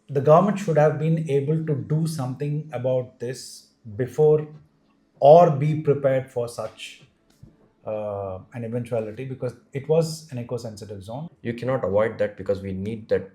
the government should have been able to do something about this before, or be prepared for such an eventuality, because it was an eco-sensitive zone. You cannot avoid that because we need that.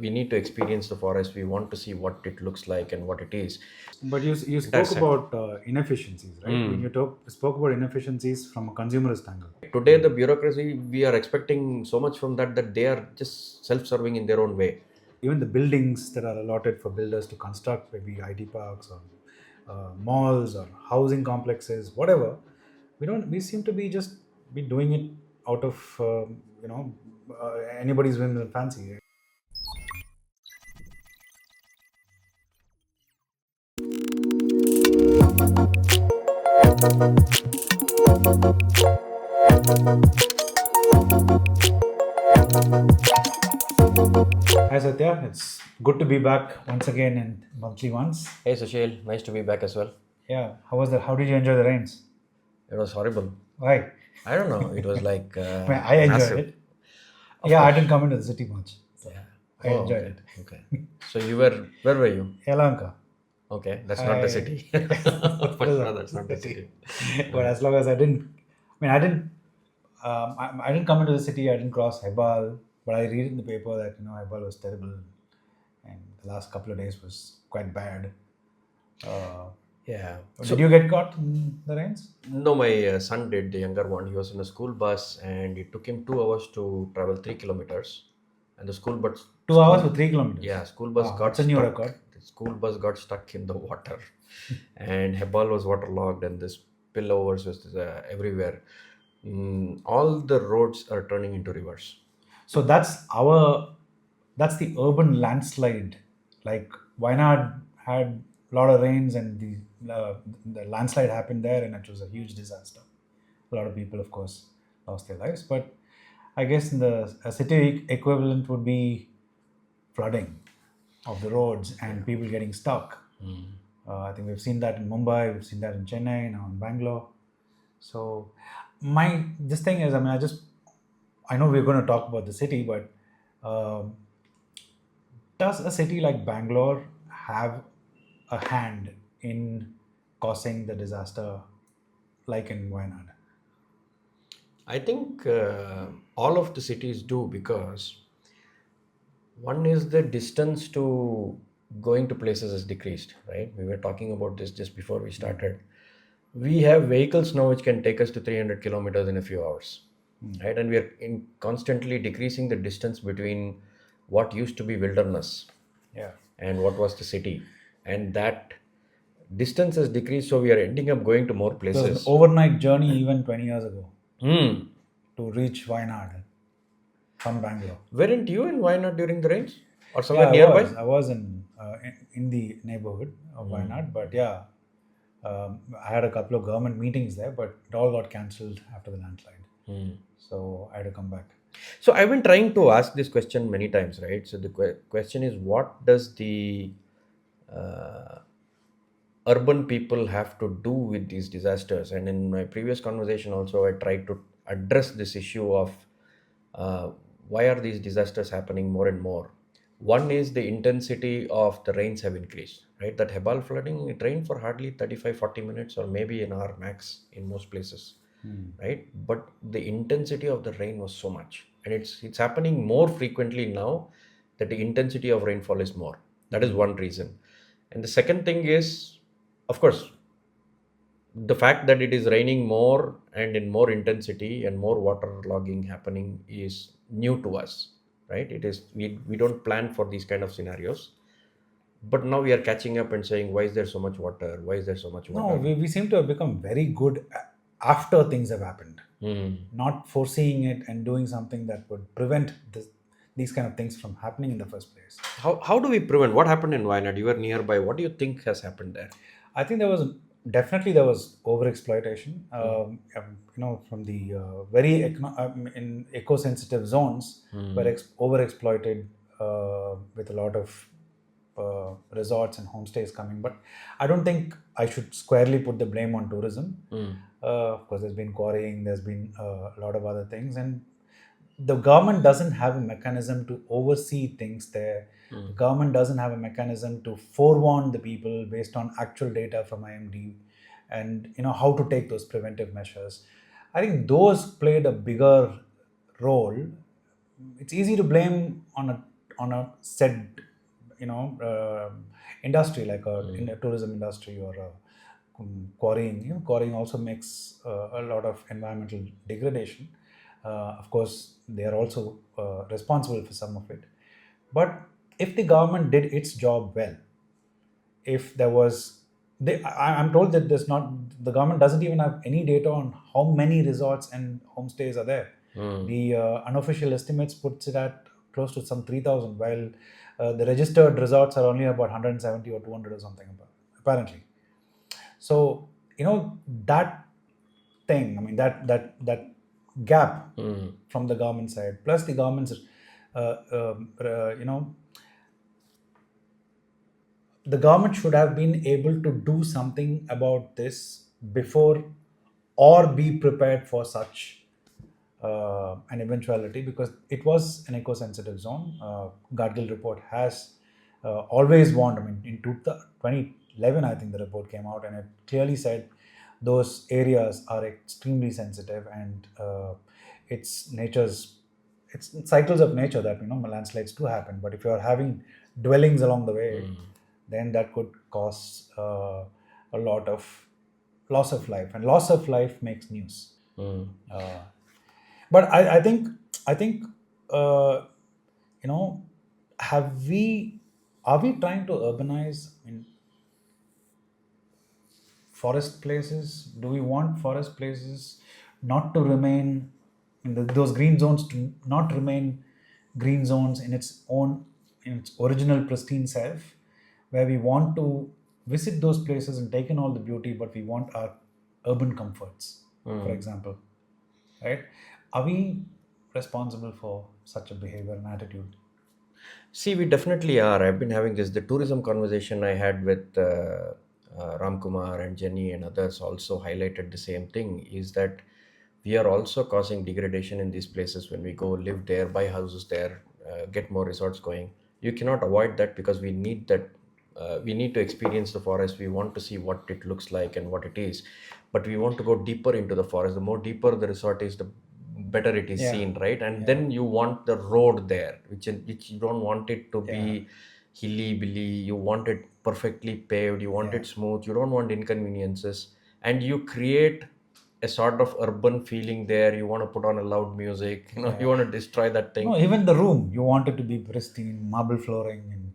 We need to experience the forest. We want to see what it looks like and what it is. But you Entire spoke set. about inefficiencies, right? When you spoke about inefficiencies from a consumerist angle. Today, the bureaucracy, we are expecting so much from that they are just self-serving in their own way. Even the buildings that are allotted for builders to construct, maybe IT parks or malls or housing complexes, whatever, we seem to be just be doing it out of anybody's whim and fancy. Hi Satya, it's good to be back once again in monthly ones. Hey Susheel, nice to be back as well. Yeah, how was that? How did you enjoy the rains? It was horrible. Why? I don't know. It was like I mean, I enjoyed massive. it. Of Yeah, I course. didn't come into the city much, so Yeah. I Oh, enjoyed okay. it. Okay. So you were, where were you? Yelahanka. Okay, that's not the I city. That's For not sure, that's not the city. city. But as long as I didn't, I didn't come into the city. I didn't cross Hebal, but I read in the paper that Hebal was terrible, and the last couple of days was quite bad. Uh, Yeah. did you get caught in the rains? No, my son did, the younger one. He was in a school bus and it took him 2 hours to travel 3 kilometers. And the 2 hours for 3 kilometers. yeah, school bus Wow, got that's a new stuck. record. The school bus got stuck in the water, and Hebal was waterlogged, and this spillovers was everywhere. All the roads are turning into rivers. So that's the urban landslide. Like Wayanad had a lot of rains, and the landslide happened there, and it was a huge disaster. A lot of people, of course, lost their lives. But I guess in the a city equivalent would be flooding of the roads and people getting stuck. I think we've seen that in Mumbai, we've seen that in Chennai, now in Bangalore. So my this thing is, I know we're going to talk about the city, but um, does a city like Bangalore have a hand in causing the disaster like in Wayanad? I think all of the cities do because one is the distance to going to places has decreased, right? We were talking about this just before we started. We have vehicles now which can take us to 300 kilometers in a few hours, right? And we are constantly decreasing the distance between what used to be wilderness Yeah. and what was the city. And that distance has decreased, so we are ending up going to more It was an places. overnight journey even 20 years ago Hmm. to reach Wayanad from Bangalore. Weren't you in Wayanad during the rains or somewhere Yeah, nearby? I was in the neighborhood of Wayanad, but yeah, I had a couple of government meetings there, but it all got cancelled after the landslide. So I had to come back. So I've been trying to ask this question many times, right? So the question is, what does the uh, urban people have to do with these disasters? And in my previous conversation, also, I tried to address this issue of uh, why are these disasters happening more and more. One is the intensity of the rains have increased, right? That Hebal flooding, it rained for hardly 35-40 minutes or maybe an hour max in most places, right? But the intensity of the rain was so much, and it's happening more frequently now that the intensity of rainfall is more. That is one reason. And the second thing is, of course, the fact that it is raining more and in more intensity and more water logging happening is new to us, right? It is, we don't plan for these kind of scenarios, but now we are catching up and saying, why is there so much water, why is there so much No, water? we seem to have become very good after things have happened, Hmm. not foreseeing it and doing something that would prevent these kind of things from happening in the first place. How do we prevent? What happened in Wayanad? You were nearby. What do you think has happened there? I think there was over exploitation. From the in eco-sensitive zones were over exploited with a lot of resorts and homestays coming. But I don't think I should squarely put the blame on tourism. Of course, there's been quarrying, there's been a lot of other things, and the government doesn't have a mechanism to oversee things there. The government doesn't have a mechanism to forewarn the people based on actual data from IMD, and how to take those preventive measures. I think those played a bigger role. It's easy to blame on a said industry like in a tourism industry or quarrying. Quarrying also makes a lot of environmental degradation. Of course, they are also responsible for some of it. But if the government did its job well, if there was I'm told that there's not the government doesn't even have any data on how many resorts and homestays are there. The unofficial estimates puts it at close to some 3,000, while the registered resorts are only about 170 or 200 or something, apparently. So that thing, I mean, that gap from the government side, plus the government's the government should have been able to do something about this before, or be prepared for such an eventuality, because it was an eco-sensitive zone. Gadgil report has always warned. I mean, in 2011, I think the report came out, and it clearly said those areas are extremely sensitive, and it's cycles of nature that landslides do happen. But if you are having dwellings along the way, then that could cause a lot of loss of life, and loss of life makes news. But I think you know are we trying to urbanize in forest places? Do we want forest places not to remain those green zones to not remain green zones in its original pristine self, where we want to visit those places and take in all the beauty, but we want our urban comforts, for example, right? Are we responsible for such a behavior and attitude? See, we definitely are. I've been having the tourism conversation I had with Ram Kumar and Jenny and others also highlighted the same thing, is that we are also causing degradation in these places when we go live there, buy houses there, get more resorts going. You cannot avoid that, because we need that. We need to experience the forest. We want to see what it looks like and what it is, but we want to go deeper into the forest. The more deeper the resort is, the better it is Yeah. seen, right? And then you want the road there, which you don't want it to be hilly billy. You want it perfectly paved. You want it smooth. You don't want inconveniences, and you create a sort of urban feeling there. You want to put on a loud music. You want to destroy that thing. No, even the room, you want it to be pristine, marble flooring and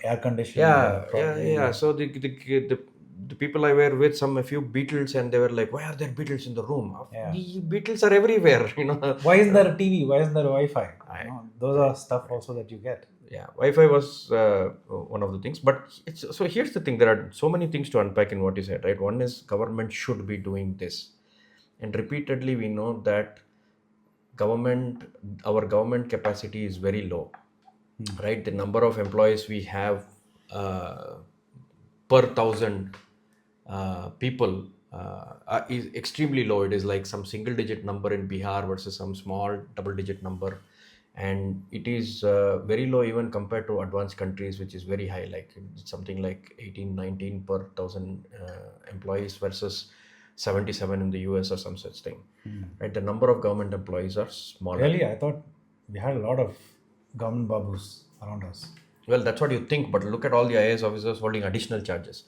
air conditioned. Yeah. So the people I were with, a few beetles, and they were like, "Why are there beetles in the room?" The beetles are everywhere. Why isn't there a TV? Why isn't there a Wi-Fi? Those are stuff also that you get. Yeah, Wi-Fi was one of the things. But so here's the thing: there are so many things to unpack in what you said, right? One is government should be doing this, and repeatedly we know that our government capacity is very low, right? The number of employees we have per thousand people is extremely low. It is like some single digit number in Bihar versus some small double digit number, and it is very low even compared to advanced countries, which is very high, like it's something like 18 19 per thousand employees versus 77 in the US or some such thing, right? The number of government employees are smaller. Really, I thought we had a lot of government babus around us. Well, that's what you think, but look at all the IAS officers holding additional charges.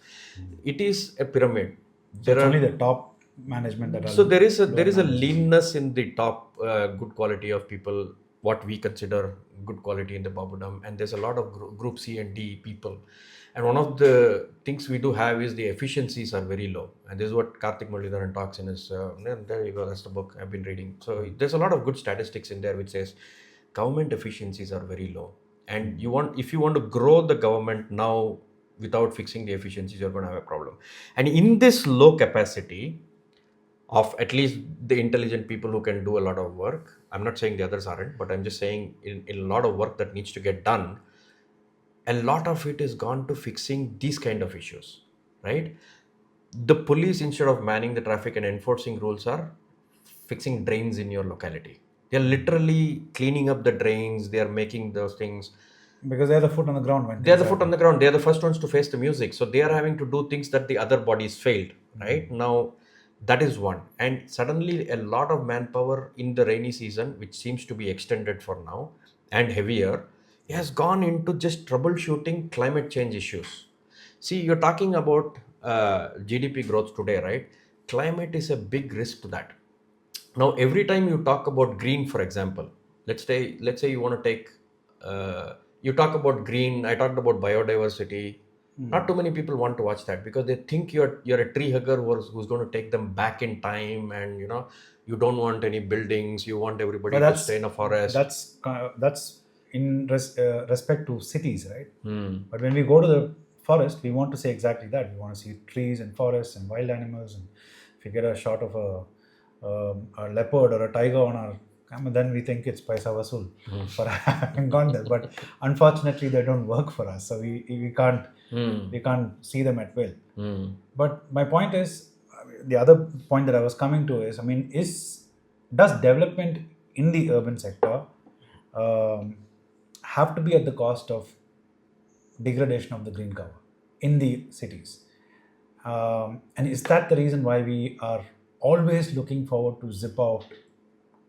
It is a pyramid. So it's only the top management that. So there is a leanness in the top good quality of people, what we consider good quality in the Babudam, and there's a lot of group C and D people. And one of the things we do have is the efficiencies are very low, and this is what Karthik Muralidharan talks in his. There you go. That's the book I've been reading. So there's a lot of good statistics in there which says government efficiencies are very low, and if you want to grow the government now without fixing the efficiencies, you're going to have a problem. And in this low capacity of at least the intelligent people who can do a lot of work, I'm not saying the others aren't, but I'm just saying in a lot of work that needs to get done, a lot of it is gone to fixing these kind of issues, right? The police, instead of manning the traffic and enforcing rules, are fixing drains in your locality. They're literally cleaning up the drains. They are making those things. Because they're the foot on the ground when They are things the foot on happen. the ground. They are the first ones to face the music. So they are having to do things that the other bodies failed. Right now, that is one. And suddenly, a lot of manpower in the rainy season, which seems to be extended for now and heavier, has gone into just troubleshooting climate change issues. See, you're talking about GDP growth today, right? Climate is a big risk to that. Now, every time you talk about green, for example, let's say you want to take, you talk about green. I talked about biodiversity. Not too many people want to watch that because they think you're a tree hugger who's going to take them back in time, and you don't want any buildings. You want But everybody to stay that's in a forest. that's in respect to cities, right? Hmm. But when we go to the forest, we want to say exactly that. We want to see trees and forests and wild animals. And if you get a shot of a leopard or a tiger on our camera, then we think it's paisa vasool for having gone there. But unfortunately, they don't work for us, so we can't see them at will. But my point is, the other point that I was coming to is, I mean, does development in the urban sector um, have to be at the cost of degradation of the green cover in the cities? And is that the reason why we are always looking forward to zip out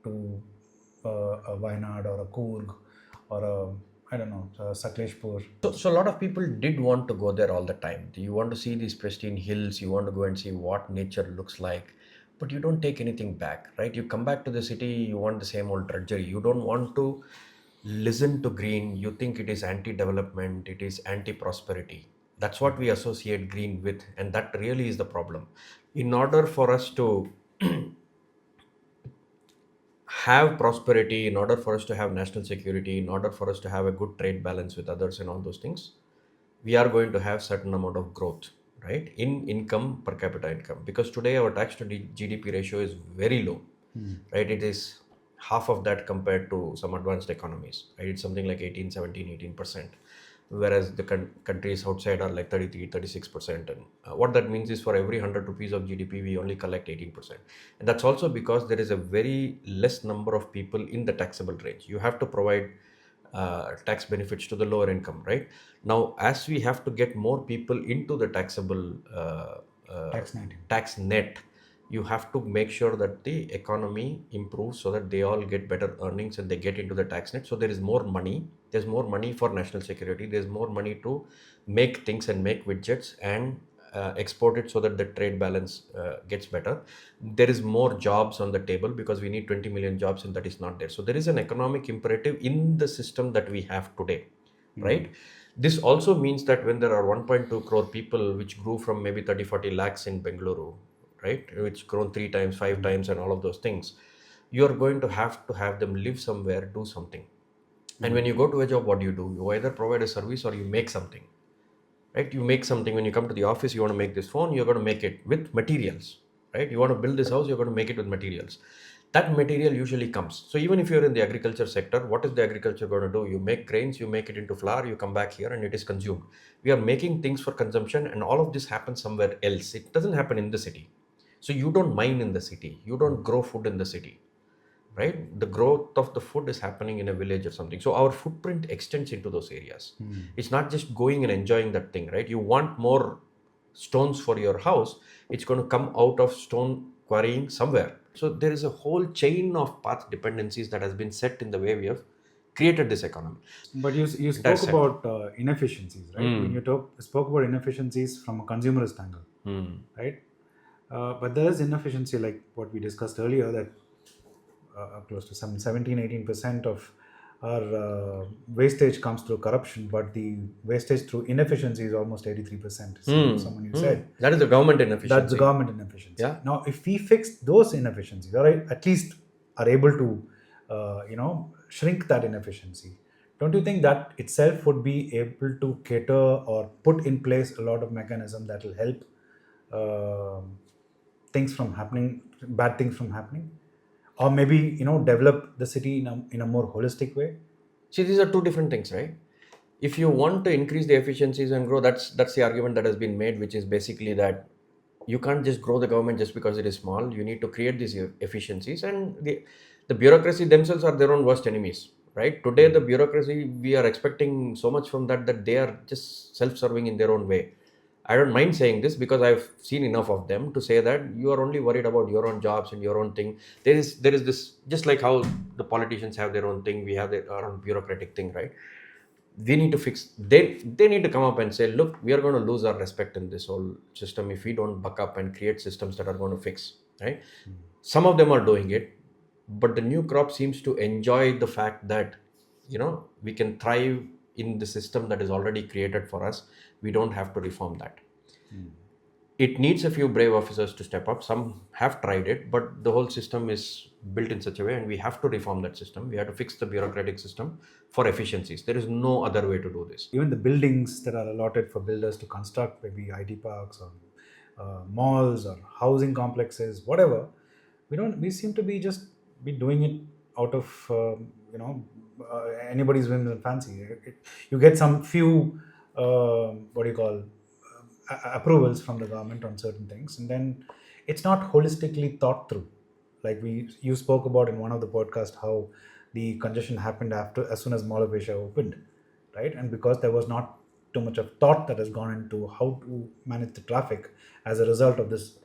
to a Wayanad or a Coorg or I don't know, Sakleshpur? So a lot of people did want to go there all the time. You want to see these pristine hills, you want to go and see what nature looks like, but you don't take anything back, right? You come back to the city, you want the same old drudgery. You don't want to listen to green. You think it is anti-development, it is anti-prosperity. That's what we associate green with, and that really is the problem. In order for us to have prosperity, in order for us to have national security, in order for us to have a good trade balance with others and all those things, we are going to have certain amount of growth, right, in income, per capita income, because today our tax to GDP ratio is very low, right? It is half of that compared to some advanced economies, right? It's something like 18, 17, 18%, whereas the countries outside are like 33, 36%. And what that means is for every 100 rupees of GDP, we only collect 18%. And that's also because there is a very less number of people in the taxable range. You have to provide tax benefits to the lower income, right? Now, as we have to get more people into the taxable Tax 19. tax net, you have to make sure that the economy improves so that they all get better earnings and they get into the tax net. So there is more money. There's more money for national security. There's more money to make things and make widgets and export it so that the trade balance gets better. There is more jobs on the table because we need 20 million jobs, and that is not there. So there is an economic imperative in the system that we have today, right? This also means that when there are 1.2 crore people, which grew from maybe 30-40 lakhs in Bengaluru, right, which grown 3 times, 5 times, and all of those things, you're going to have them live somewhere, do something. And when you go to a job, what do? You either provide a service or you make something, right? You make something. When you come to the office, you want to make this phone, you're going to make it with materials, right? You want to build this house, you're going to make it with materials. That material usually comes. So even if you're in the agriculture sector, what is the agriculture going to do? You make grains, you make it into flour, you come back here and it is consumed. We are making things for consumption, and all of this happens somewhere else. It doesn't happen in the city. So you don't mine in the city, you don't grow food in the city, right? The growth of the food is happening in a village or something. So our footprint extends into those areas. It's not just going and enjoying that thing, right? You want more stones for your house, it's going to come out of stone quarrying somewhere. So there is a whole chain of path dependencies that has been set in the way we have created this economy. But you Entire spoke set. about inefficiencies, right? When you spoke about inefficiencies from a consumerist angle, right? But there is inefficiency, like what we discussed earlier, that close to some 17-18% of our wastage comes through corruption, but the wastage through inefficiency is almost 83%. Someone you said. That is the government That's the inefficiency. government inefficiency. Yeah. Now, if we fix those inefficiencies, or at least are able to, shrink that inefficiency, don't you think that itself would be able to cater or put in place a lot of mechanism that will help things from happening, bad things from happening, or maybe develop the city in a more holistic way? See, these are two different things, right? If you want to increase the efficiencies and grow, that's the argument that has been made, which is basically that you can't just grow the government just because it is small. You need to create these efficiencies, and The bureaucracy themselves are their own worst enemies, right? Today, the bureaucracy, we are expecting so much from that they are just self-serving in their own way. I don't mind saying this because I've seen enough of them to say that you are only worried about your own jobs and your own thing. There is this, just like how the politicians have their own thing, we have our own bureaucratic thing, right? We need to fix. They need to come up and say, look, we are going to lose our respect in this whole system if we don't buck up and create systems that are going to fix, right? Some of them are doing it, but the new crop seems to enjoy the fact that we can thrive in the system that is already created for us. We don't have to reform that. It needs a few brave officers to step up. Some have tried it, but the whole system is built in such a way, and we have to reform that system. We have to fix the bureaucratic system for efficiencies. There is no other way to do this. Even the buildings that are allotted for builders to construct, maybe IT parks or malls or housing complexes, whatever, we seem to be just be doing it out of anybody's whims and fancy. You get some few what do you call approvals from the government on certain things, and then it's not holistically thought through. Like you spoke about in one of the podcasts how the congestion happened as soon as Mall of Asia opened, right? And because there was not too much of thought that has gone into how to manage the traffic as a result of this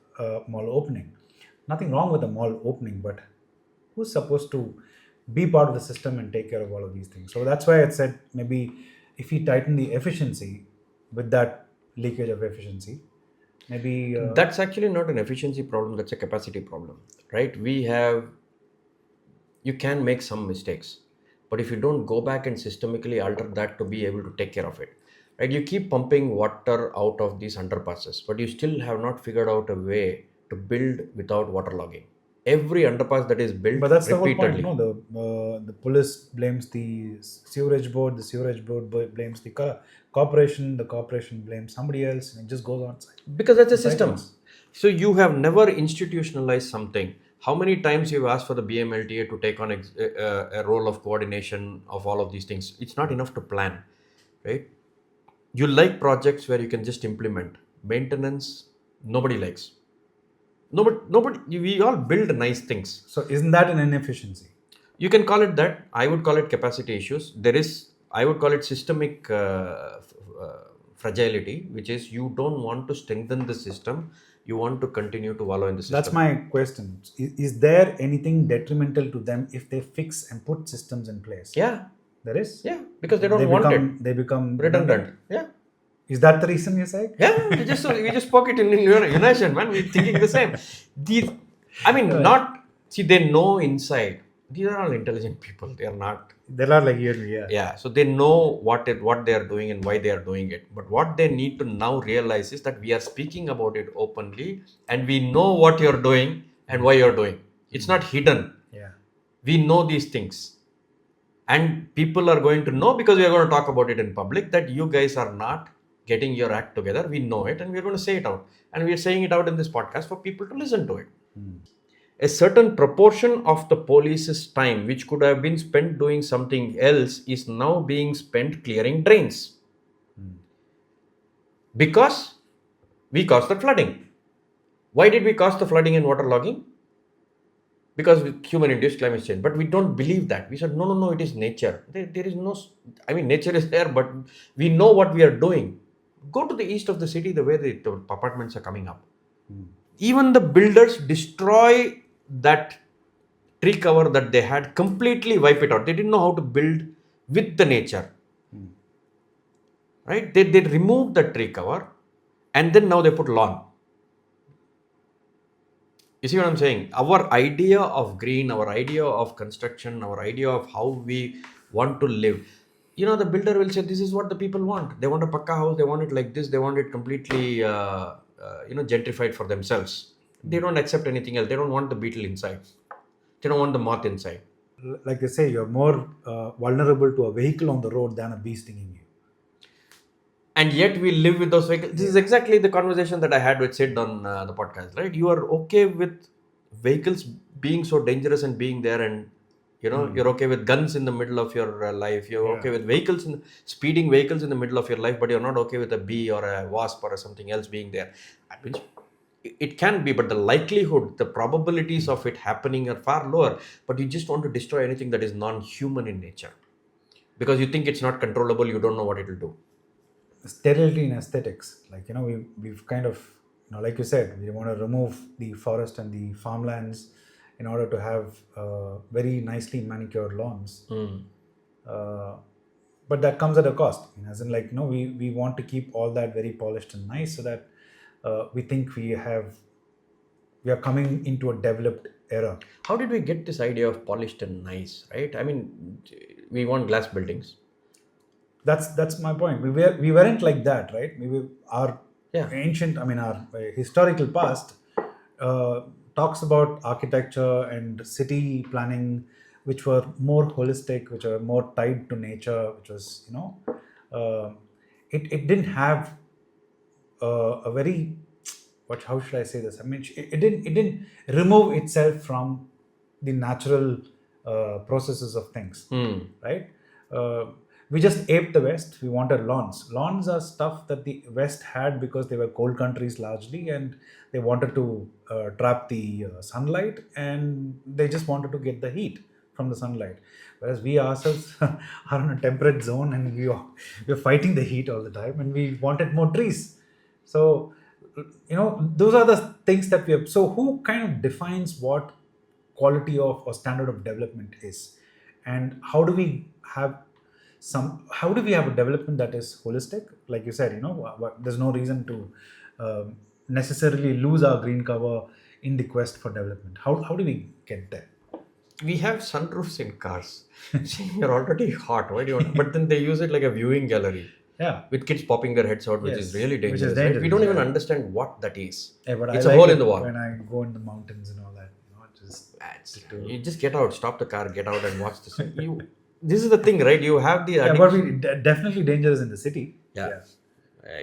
mall opening. Nothing wrong with the mall opening, but who's supposed to be part of the system and take care of all of these things? So that's why I said maybe if we tighten the efficiency with that leakage of efficiency, maybe that's actually not an efficiency problem, that's a capacity problem, right? You can make some mistakes, but if you don't go back and systemically alter that to be able to take care of it, right? You keep pumping water out of these underpasses, but you still have not figured out a way to build without waterlogging. Every underpass that is built but that's repeatedly. the whole point. The police blames the sewerage board blames the corporation, the corporation blames somebody else, and it just goes on. Because that's a system. So you have never institutionalized something. How many times you've asked for the BMLTA to take on a role of coordination of all of these things? It's not enough to plan, right? You like projects where you can just implement. Maintenance, nobody likes. Nobody. We all build nice things. So isn't that an inefficiency? You can call it that. I would call it capacity issues. I would call it systemic fragility, which is you don't want to strengthen the system. You want to continue to wallow in the system. That's my question. Is there anything detrimental to them if they fix and put systems in place? Yeah. There is? Yeah, because they don't want it. They become redundant. Yeah. Is that the reason you're saying? Yeah, we just spoke it in unison, man. We're thinking the same. They know inside. These are all intelligent people. They are not. They're not like you and me, yeah. Yeah, so they know what they are doing and why they are doing it. But what they need to now realize is that we are speaking about it openly, and we know what you're doing and why you're doing. It's not hidden. Yeah. We know these things. And people are going to know because we are going to talk about it in public that you guys are not getting your act together. We know it and we're going to say it out. And we're saying it out in this podcast for people to listen to it. A certain proportion of the police's time, which could have been spent doing something else, is now being spent clearing drains. Because we caused the flooding. Why did we cause the flooding and waterlogging? Because with human-induced climate change. But we don't believe that. We said, no, it is nature. There is no... nature is there, but we know what we are doing. Go to the east of the city, the way the apartments are coming up. Even the builders destroy that tree cover that they had, completely wipe it out. They didn't know how to build with the nature. Right? They removed the tree cover and then now they put lawn. You see what I'm saying? Our idea of green, our idea of construction, our idea of how we want to live. The builder will say, this is what the people want. They want a pakka house. They want it like this. They want it completely, gentrified for themselves. They don't accept anything else. They don't want the beetle inside. They don't want the moth inside. Like they say, you're more vulnerable to a vehicle on the road than a bee stinging you. And yet we live with those vehicles. This is exactly the conversation that I had with Sid on the podcast, right? You are okay with vehicles being so dangerous and being there, and you're okay with guns in the middle of your life. You're okay with speeding vehicles in the middle of your life, but you're not okay with a bee or a wasp or something else being there. it can be, but the likelihood, the probabilities of it happening are far lower. But you just want to destroy anything that is non-human in nature because you think it's not controllable, you don't know what it will do. Sterility in aesthetics, like we've kind of, like you said, we want to remove the forest and the farmlands in order to have very nicely manicured lawns. uh, but that comes at a cost, as in, like, we want to keep all that very polished and nice, so that we think we are coming into a developed era. How did we get this idea of polished and nice, right? I mean, we want glass buildings. That's my point. We weren't like that, right? Our Yeah. ancient, our historical past uh, talks about architecture and city planning, which were more holistic, which are more tied to nature, which was, uh, it didn't have a very, what how should I say this? I mean, it didn't remove itself from the natural processes of things, right? Uh, we just aped the West. We wanted lawns. Lawns are stuff that the West had because they were cold countries largely, and they wanted to trap the sunlight, and they just wanted to get the heat from the sunlight. Whereas we ourselves are in a temperate zone, and we're fighting the heat all the time, and we wanted more trees. So, those are the things that we have. So, who kind of defines what quality of or standard of development is, and how do we have a development that is holistic? Like you said, there's no reason to necessarily lose our green cover in the quest for development. How do we get there? We have sunroofs in cars. See, you're already hot. Why do you want? But then they use it like a viewing gallery Yeah. with kids popping their heads out, which is Yes. really Which is dangerous. Right? We dangerous, don't even yeah. understand what that is. Yeah, but It's I a like hole in it the wall. when I go in the mountains and all that. You just get out, stop the car, get out, and watch this. This is the thing, right? You have the Yeah, but definitely dangerous in the city. Yeah.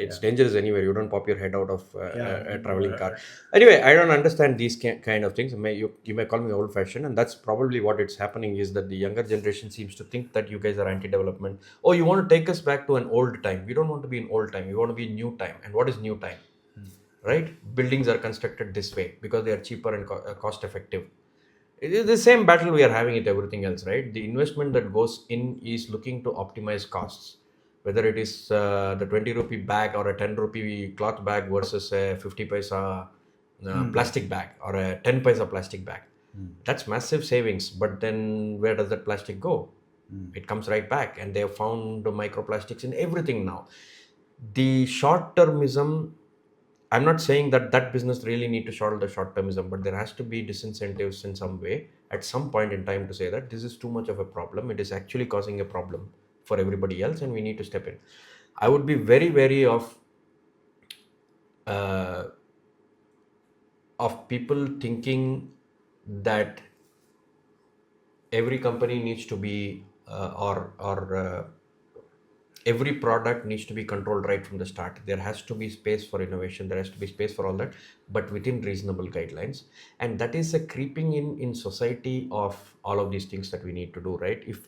It's dangerous anywhere. You don't pop your head out of Yeah. a traveling car. Anyway, I don't understand these kind of things. You may call me old fashioned, and that's probably what it's happening is that the younger generation seems to think that you guys are anti-development. Oh, you want to take us back to an old time. We don't want to be in old time. We want to be in new time. And what is new time? Right? Buildings are constructed this way because they are cheaper and cost effective. It is the same battle we are having with everything else, right? The investment that goes in is looking to optimize costs, whether it is the 20 rupee bag or a 10 rupee cloth bag versus a 50 paisa plastic bag or a 10 paisa plastic bag. That's massive savings. But then where does that plastic go? It comes right back, and they have found the microplastics in everything now. The short termism, I'm not saying that that business really need to short the short termism, but there has to be disincentives in some way at some point in time to say that this is too much of a problem. It is actually causing a problem for everybody else, and we need to step in. I would be very wary uh, of people thinking that every company needs to be or every product needs to be controlled right from the start. There has to be space for innovation, there has to be space for all that, but within reasonable guidelines. And that is a creeping in society of all of these things that we need to do, right? If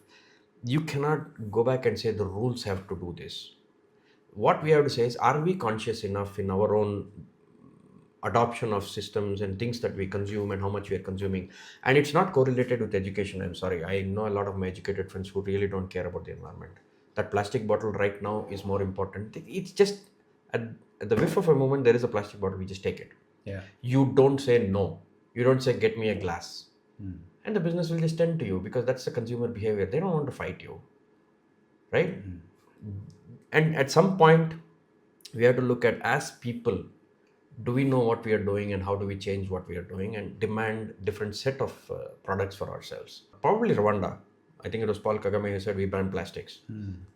you cannot go back and say the rules have to do this, what we have to say is, are we conscious enough in our own adoption of systems and things that we consume and how much we are consuming? And it's not correlated with education. I'm sorry, I know a lot of my educated friends who really don't care about the environment. That plastic bottle right now is more important. It's just at the whiff of a moment, there is a plastic bottle, we just take it. Yeah. You don't say no, you don't say get me a glass. And the business will just tend to you because that's the consumer behavior. They don't want to fight you, right? And at some point we have to look at, as people, do we know what we are doing and how do we change what we are doing and demand different set of products for ourselves? Probably Rwanda. I think it was Paul Kagame who said we ban plastics.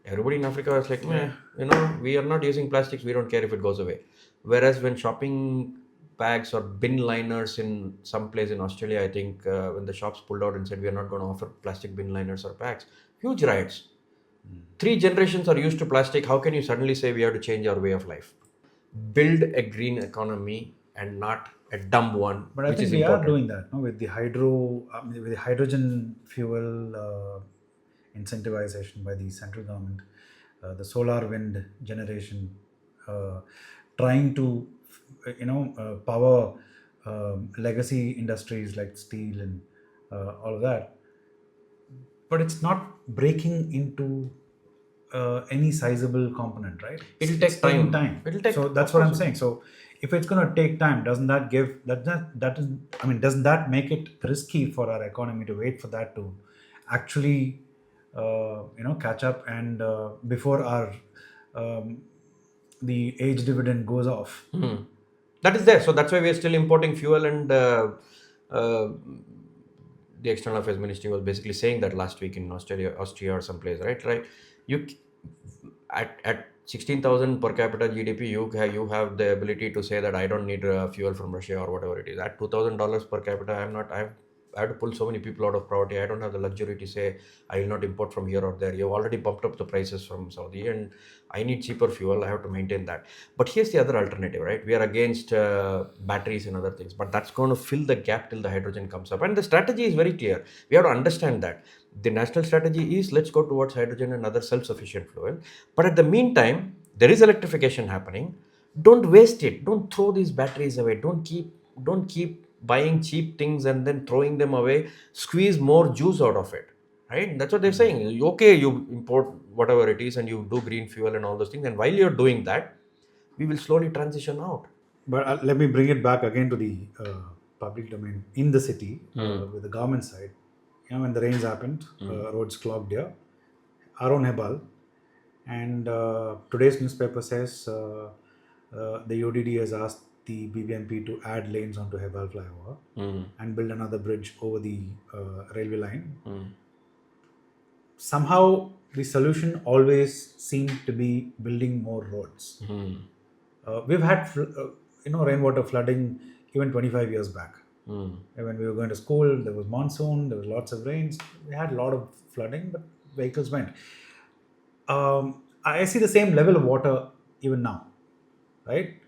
Everybody in Africa was like, meh, we are not using plastics, we don't care if it goes away. Whereas when shopping bags or bin liners in some place in Australia, I think when the shops pulled out and said we are not going to offer plastic bin liners or bags, huge riots. 3 generations are used to plastic. How can you suddenly say we have to change our way of life? Build a green economy and not a dumb one, But I which think is we important. are doing that, no? With the with the hydrogen fuel incentivization by the central government, the solar wind generation, trying to power legacy industries like steel and all of that, but it's not breaking into any sizable component, right? It'll It's take taking time. time. It'll take, So of that's what course. I'm saying. So if it's going to take time, doesn't that give that is, I mean, doesn't that make it risky for our economy to wait for that to actually catch up and before our um, the age dividend goes off? That is there. So that's why we are still importing fuel, and uh, the External Affairs Ministry was basically saying that last week in Austria or someplace, right? Right. You at 16,000 per capita GDP, you have the ability to say that I don't need fuel from Russia or whatever it is. At $2,000 per capita, I have to pull so many people out of poverty. I don't have the luxury to say I will not import from here or there. You've already bumped up the prices from Saudi, and I need cheaper fuel. I have to maintain that. But here's the other alternative, right? We are against batteries and other things, but that's going to fill the gap till the hydrogen comes up. And the strategy is very clear. We have to understand that the national strategy is let's go towards hydrogen and other self-sufficient fuel. But at the meantime, there is electrification happening. Don't waste it. Don't throw these batteries away. Don't keep buying cheap things and then throwing them away. Squeeze more juice out of it, right? That's what they're saying. Okay, you import whatever it is and you do green fuel and all those things, and while you're doing that, we will slowly transition out. But let me bring it back again to the public domain in the city with the government side. When the rains happened, roads clogged here, our own Hebal, and today's newspaper says the UDD has asked the BBMP to add lanes onto Hebal flyover and build another bridge over the railway line. Somehow, the solution always seemed to be building more roads. We've had rainwater flooding even 25 years back. When we were going to school, there was monsoon, there was lots of rains. We had a lot of flooding, but vehicles went. I see the same level of water even now, right?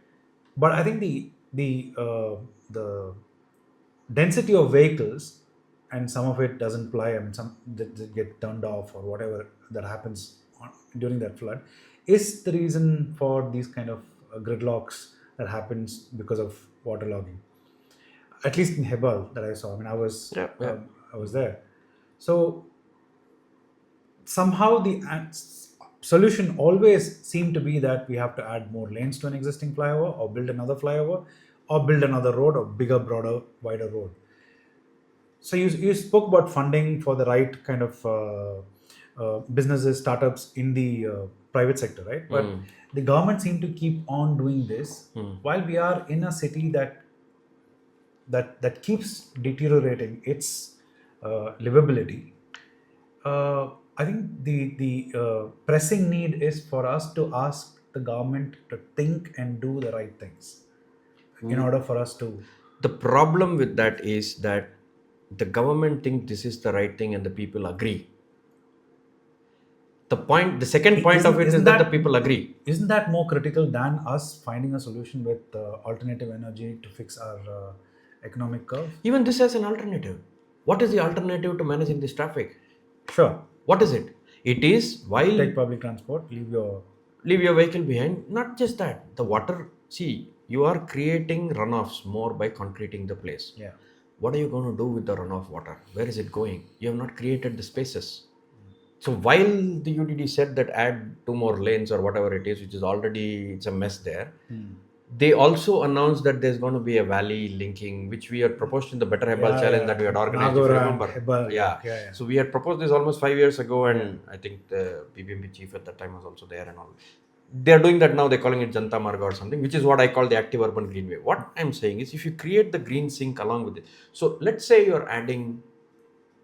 But I think the density of vehicles, and some of it doesn't fly, and some that get turned off or whatever that happens during that flood, is the reason for these kind of gridlocks that happens because of waterlogging. At least in Hebal that I saw. I mean, I was there. So somehow the solution always seemed to be that we have to add more lanes to an existing flyover, or build another flyover, or build another road, or bigger, broader, wider road. So you spoke about funding for the right kind of businesses, startups in the private sector, right? But the government seemed to keep on doing this while we are in a city that keeps deteriorating its livability. I think the pressing need is for us to ask the government to think and do the right things in order for us to. The problem with that is that the government thinks this is the right thing and the people agree. The second point of it is that the people agree. Isn't that more critical than us finding a solution with alternative energy to fix our economic curve? Even this as an alternative. What is the alternative to managing this traffic? Sure. What is it? It is while take public transport, leave your vehicle behind. Not just that. The water, see, you are creating runoffs more by concreting the place. Yeah. What are you going to do with the runoff water? Where is it going? You have not created the spaces. So while the UDD said that add 2 more lanes or whatever it is, which is already, it's a mess there, they also announced that there's going to be a valley linking, which we had proposed in the Better Hebal challenge that we had organized, if you remember. Hebal, yeah. So we had proposed this almost 5 years ago, and I think the BBMP chief at that time was also there and all. They're doing that now, they're calling it Janta Marga or something, which is what I call the active urban greenway. What I'm saying is, if you create the green sink along with it, so let's say you're adding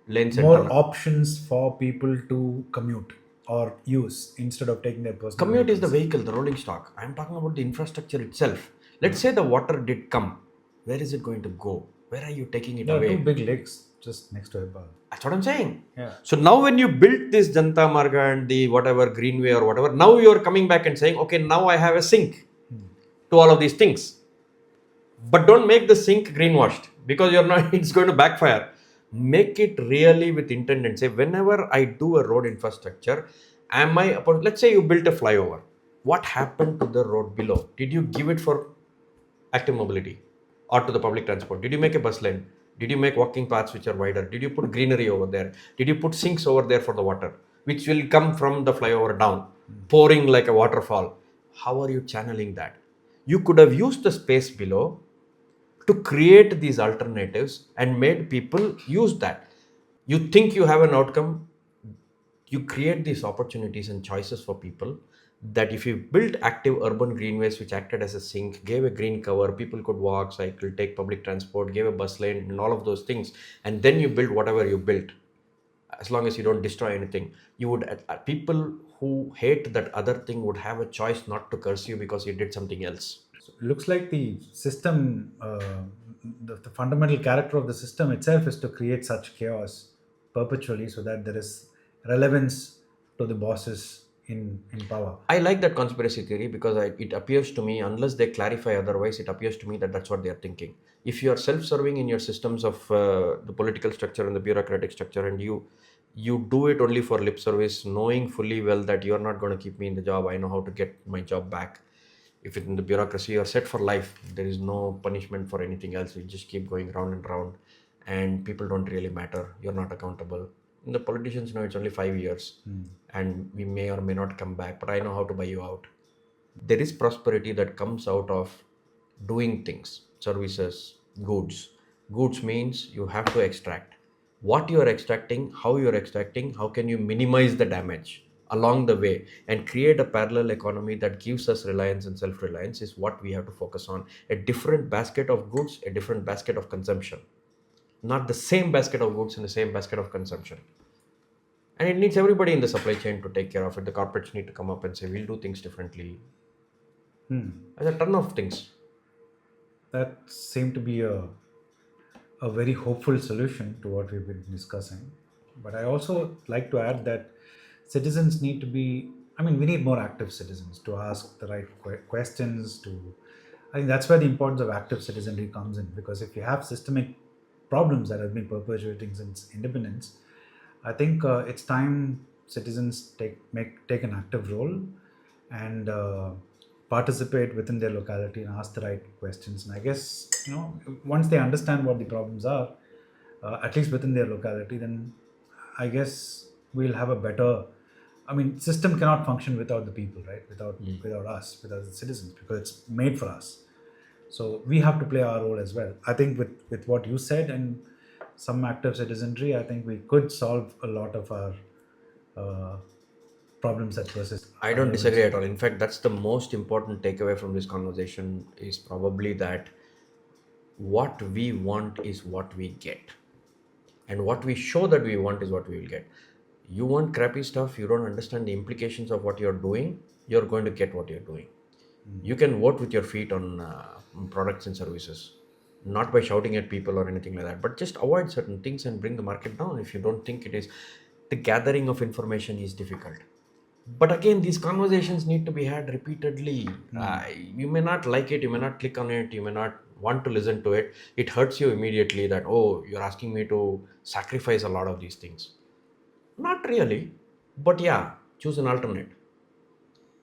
lanes and more options for people to commute or use instead of taking their personal commute vehicles. is the vehicle, the rolling stock. I'm talking about the infrastructure itself. Let's say the water did come. Where is it going to go? Where are you taking it away? There are 2 big lakes just next to Hebal. That's what I'm saying. Yeah. So now when you built this Janta Marga and the whatever greenway or whatever, now you're coming back and saying, okay, now I have a sink to all of these things. But don't make the sink greenwashed, because you're not, it's going to backfire. Make it really with intent and say, whenever I do a road infrastructure, let's say you built a flyover. What happened to the road below? Did you give it for active mobility or to the public transport? Did you make a bus lane? Did you make walking paths which are wider? Did you put greenery over there? Did you put sinks over there for the water, which will come from the flyover down, pouring like a waterfall? How are you channeling that? You could have used the space below to create these alternatives and made people use that. You think you have an outcome, you create these opportunities and choices for people, that if you built active urban greenways which acted as a sink, gave a green cover, people could walk, cycle, take public transport, gave a bus lane and all of those things, and then you build whatever you built, as long as you don't destroy anything, you would people who hate that other thing would have a choice not to curse you because you did something else. So it looks like the system, the fundamental character of the system itself is to create such chaos perpetually so that there is relevance to the bosses in power. I like that conspiracy theory because it appears to me, unless they clarify otherwise, it appears to me that that's what they are thinking. If you are self-serving in your systems of the political structure and the bureaucratic structure, and you do it only for lip service, knowing fully well that you're not going to keep me in the job, I know how to get my job back. If it's in the bureaucracy, you're set for life. There is no punishment for anything else. You just keep going round and round, and people don't really matter. You're not accountable. And the politicians know it's only 5 years, and we may or may not come back, but I know how to buy you out. There is prosperity that comes out of doing things, services, goods. Goods means you have to extract. What you are extracting, how you are extracting, how can you minimize the damage along the way and create a parallel economy that gives us reliance and self-reliance is what we have to focus on. A different basket of goods, a different basket of consumption, not the same basket of goods and the same basket of consumption. And it needs everybody in the supply chain to take care of it. The corporates need to come up and say, we'll do things differently. There's a ton of things. That seemed to be a very hopeful solution to what we've been discussing. But I also like to add that citizens need to be, I mean, we need more active citizens to ask the right questions. I think that's where the importance of active citizenry comes in, because if you have systemic problems that have been perpetuating since independence, I think it's time citizens take an active role and participate within their locality and ask the right questions. And I guess, once they understand what the problems are, at least within their locality, then I guess we'll have a better. I mean, system cannot function without the people, right? Without us, without the citizens, because it's made for us. So we have to play our role as well. I think with what you said and some active citizenry, I think we could solve a lot of our problems that persist. I don't disagree at all. In fact, that's the most important takeaway from this conversation is probably that what we want is what we get. And what we show that we want is what we will get. You want crappy stuff, you don't understand the implications of what you're doing, you're going to get what you're doing. You can vote with your feet on products and services, not by shouting at people or anything like that, but just avoid certain things and bring the market down if you don't think it is. The gathering of information is difficult. But again, these conversations need to be had repeatedly. You may not like it, you may not click on it, you may not want to listen to it. It hurts you immediately that, oh, you're asking me to sacrifice a lot of these things. Not really, but yeah, choose an alternate.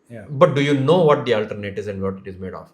Yeah. But do you know what the alternate is and what it is made of?